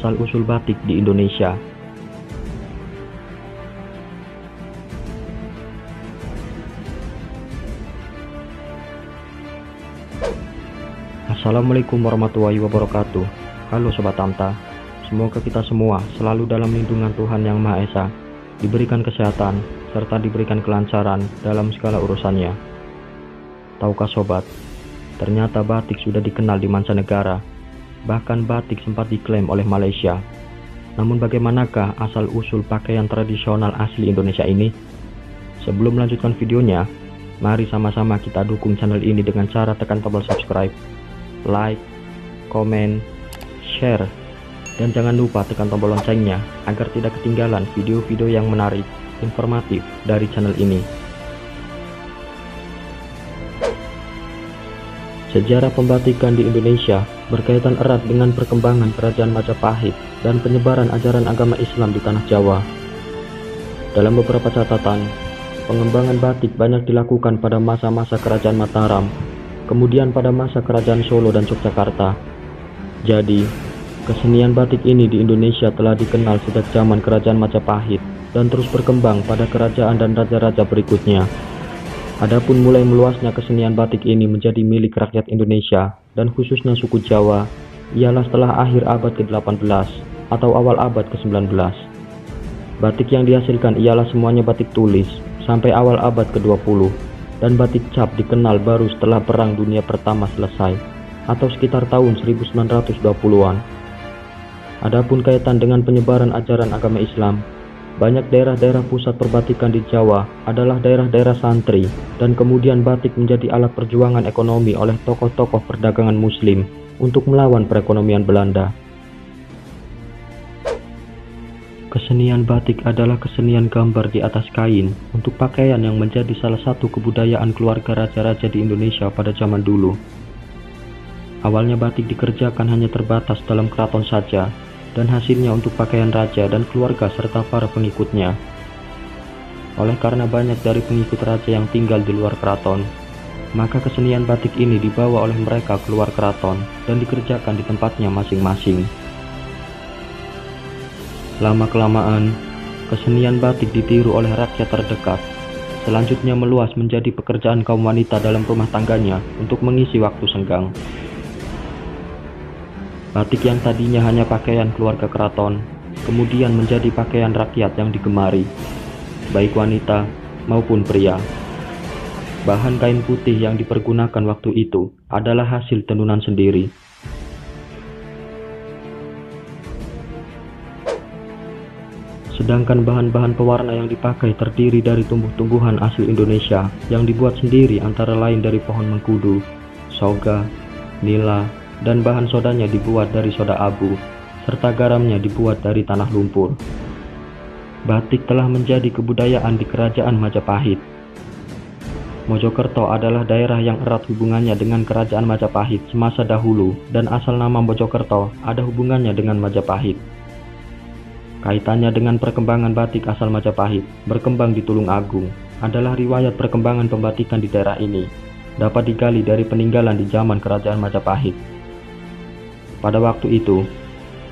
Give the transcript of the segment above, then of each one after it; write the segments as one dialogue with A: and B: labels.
A: asal-usul batik di Indonesia. Assalamualaikum warahmatullahi wabarakatuh. Halo Sobat Tamta, semoga kita semua selalu dalam lindungan Tuhan Yang Maha Esa, diberikan kesehatan, serta diberikan kelancaran dalam segala urusannya. Tahukah Sobat, ternyata batik sudah dikenal di mancanegara. Bahkan batik sempat diklaim oleh Malaysia. Namun bagaimanakah asal-usul pakaian tradisional asli Indonesia ini? Sebelum melanjutkan videonya, mari sama-sama kita dukung channel ini dengan cara tekan tombol subscribe, like, komen, share, dan jangan lupa tekan tombol loncengnya agar tidak ketinggalan video-video yang menarik, informatif dari channel ini. Sejarah pembatikan di Indonesia berkaitan erat dengan perkembangan Kerajaan Majapahit dan penyebaran ajaran agama Islam di tanah Jawa. Dalam beberapa catatan, pengembangan batik banyak dilakukan pada masa-masa Kerajaan Mataram, kemudian pada masa Kerajaan Solo dan Yogyakarta. Jadi, kesenian batik ini di Indonesia telah dikenal sejak zaman Kerajaan Majapahit dan terus berkembang pada kerajaan dan raja-raja berikutnya. Adapun mulai meluasnya kesenian batik ini menjadi milik rakyat Indonesia dan khususnya suku Jawa ialah setelah akhir abad ke-18 atau awal abad ke-19. Batik yang dihasilkan ialah semuanya batik tulis sampai awal abad ke-20, dan batik cap dikenal baru setelah Perang Dunia Pertama selesai atau sekitar tahun 1920-an. Adapun kaitan dengan penyebaran ajaran agama Islam, banyak daerah-daerah pusat perbatikan di Jawa adalah daerah-daerah santri, dan kemudian batik menjadi alat perjuangan ekonomi oleh tokoh-tokoh perdagangan Muslim untuk melawan perekonomian Belanda. Kesenian batik adalah kesenian gambar di atas kain untuk pakaian yang menjadi salah satu kebudayaan keluarga raja-raja di Indonesia pada zaman dulu. Awalnya batik dikerjakan hanya terbatas dalam keraton saja, dan hasilnya untuk pakaian raja dan keluarga serta para pengikutnya. Oleh karena banyak dari pengikut raja yang tinggal di luar keraton, maka kesenian batik ini dibawa oleh mereka keluar keraton dan dikerjakan di tempatnya masing-masing. Lama-kelamaan, kesenian batik ditiru oleh rakyat terdekat. Selanjutnya meluas menjadi pekerjaan kaum wanita dalam rumah tangganya untuk mengisi waktu senggang. Batik yang tadinya hanya pakaian keluarga keraton, kemudian menjadi pakaian rakyat yang digemari, baik wanita maupun pria. Bahan kain putih yang dipergunakan waktu itu adalah hasil tenunan sendiri. Sedangkan bahan-bahan pewarna yang dipakai terdiri dari tumbuh-tumbuhan asli Indonesia yang dibuat sendiri, antara lain dari pohon mengkudu, soga, nila, dan bahan sodanya dibuat dari soda abu, serta garamnya dibuat dari tanah lumpur. Batik telah menjadi kebudayaan di Kerajaan Majapahit. Mojokerto adalah daerah yang erat hubungannya dengan Kerajaan Majapahit semasa dahulu, dan asal nama Mojokerto ada hubungannya dengan Majapahit. Kaitannya dengan perkembangan batik asal Majapahit berkembang di Tulungagung adalah riwayat perkembangan pembatikan di daerah ini dapat digali dari peninggalan di zaman Kerajaan Majapahit. Pada waktu itu,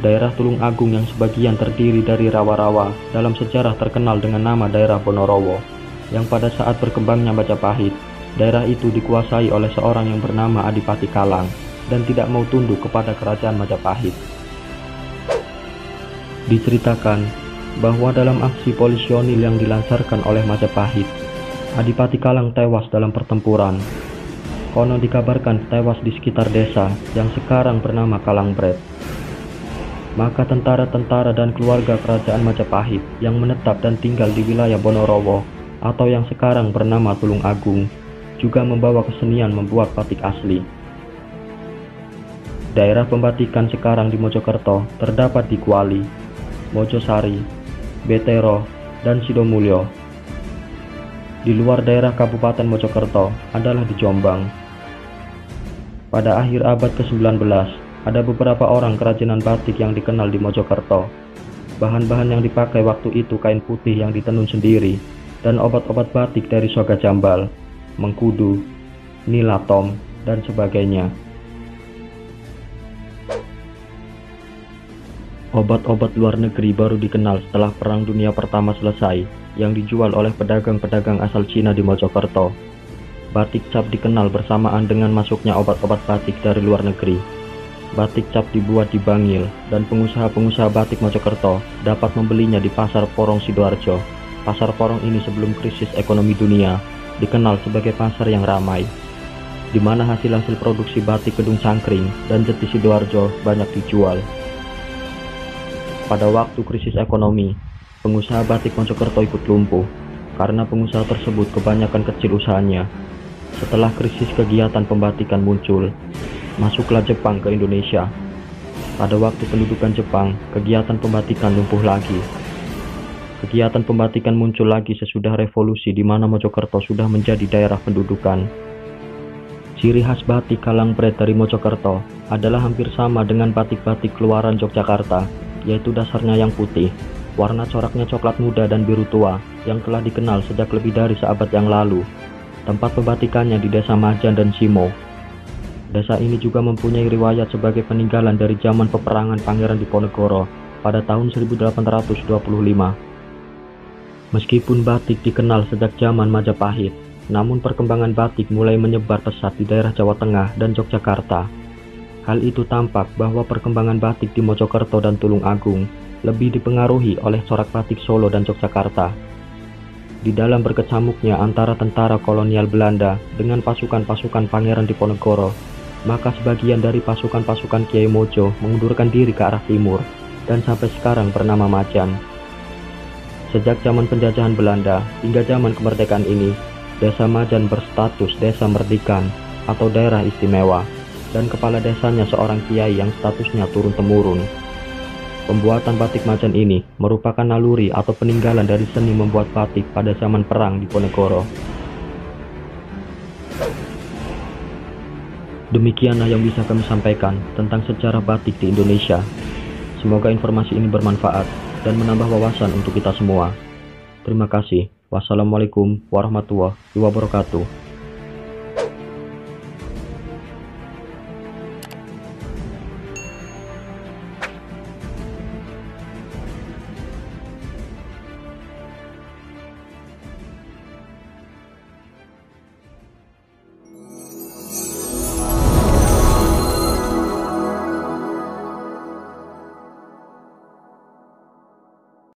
A: daerah Tulungagung yang sebagian terdiri dari rawa-rawa dalam sejarah terkenal dengan nama daerah Ponorogo, yang pada saat berkembangnya Majapahit, daerah itu dikuasai oleh seorang yang bernama Adipati Kalang dan tidak mau tunduk kepada Kerajaan Majapahit. Diceritakan bahwa dalam aksi polisionil yang dilancarkan oleh Majapahit, Adipati Kalang tewas dalam pertempuran. Konon dikabarkan tewas di sekitar desa yang sekarang bernama Kalangbret. Maka tentara-tentara dan keluarga Kerajaan Majapahit yang menetap dan tinggal di wilayah Ponorogo atau yang sekarang bernama Tulungagung juga membawa kesenian membuat batik asli. Daerah pembatikan sekarang di Mojokerto terdapat di Kuali, Mojosari, Betero, dan Sidomulyo. Di luar daerah Kabupaten Mojokerto adalah di Jombang. Pada akhir abad ke-19, ada beberapa orang kerajinan batik yang dikenal di Mojokerto. Bahan-bahan yang dipakai waktu itu kain putih yang ditenun sendiri, dan obat-obat batik dari soga jambal, mengkudu, nilatom, dan sebagainya. Obat-obat luar negeri baru dikenal setelah Perang Dunia Pertama selesai, yang dijual oleh pedagang-pedagang asal Cina di Mojokerto. Batik cap dikenal bersamaan dengan masuknya obat-obat batik dari luar negeri. Batik cap dibuat di Bangil, dan pengusaha-pengusaha batik Mojokerto dapat membelinya di Pasar Porong Sidoarjo. Pasar Porong ini sebelum krisis ekonomi dunia dikenal sebagai pasar yang ramai, di mana hasil-hasil produksi batik Kedung Cangkring dan Jeti Sidoarjo banyak dijual. Pada waktu krisis ekonomi, pengusaha batik Mojokerto ikut lumpuh karena pengusaha tersebut kebanyakan kecil usahanya. Setelah krisis kegiatan pembatikan muncul, masuklah Jepang ke Indonesia. Pada waktu pendudukan Jepang, kegiatan pembatikan lumpuh lagi. Kegiatan pembatikan muncul lagi sesudah revolusi di mana Mojokerto sudah menjadi daerah pendudukan. Ciri khas batik Kalangbret dari Mojokerto adalah hampir sama dengan batik-batik keluaran Yogyakarta, yaitu dasarnya yang putih, warna coraknya coklat muda dan biru tua, yang telah dikenal sejak lebih dari seabad yang lalu. Tempat pembatikannya di Desa Majan dan Simo. Desa ini juga mempunyai riwayat sebagai peninggalan dari zaman peperangan Pangeran Diponegoro pada tahun 1825. Meskipun batik dikenal sejak zaman Majapahit, namun perkembangan batik mulai menyebar pesat di daerah Jawa Tengah dan Yogyakarta. Hal itu tampak bahwa perkembangan batik di Mojokerto dan Tulung Agung lebih dipengaruhi oleh corak batik Solo dan Yogyakarta. Di dalam berkecamuknya antara tentara kolonial Belanda dengan pasukan-pasukan Pangeran Diponegoro, maka sebagian dari pasukan-pasukan Kiai Mojo mengundurkan diri ke arah timur dan sampai sekarang bernama Majan. Sejak zaman penjajahan Belanda hingga zaman kemerdekaan ini, Desa Majan berstatus Desa Merdikan atau daerah istimewa, dan kepala desanya seorang kiai yang statusnya turun-temurun. Pembuatan batik Majan ini merupakan naluri atau peninggalan dari seni membuat batik pada zaman perang Diponegoro. Demikianlah yang bisa kami sampaikan tentang sejarah batik di Indonesia. Semoga informasi ini bermanfaat dan menambah wawasan untuk kita semua. Terima kasih. Wassalamualaikum warahmatullahi wabarakatuh.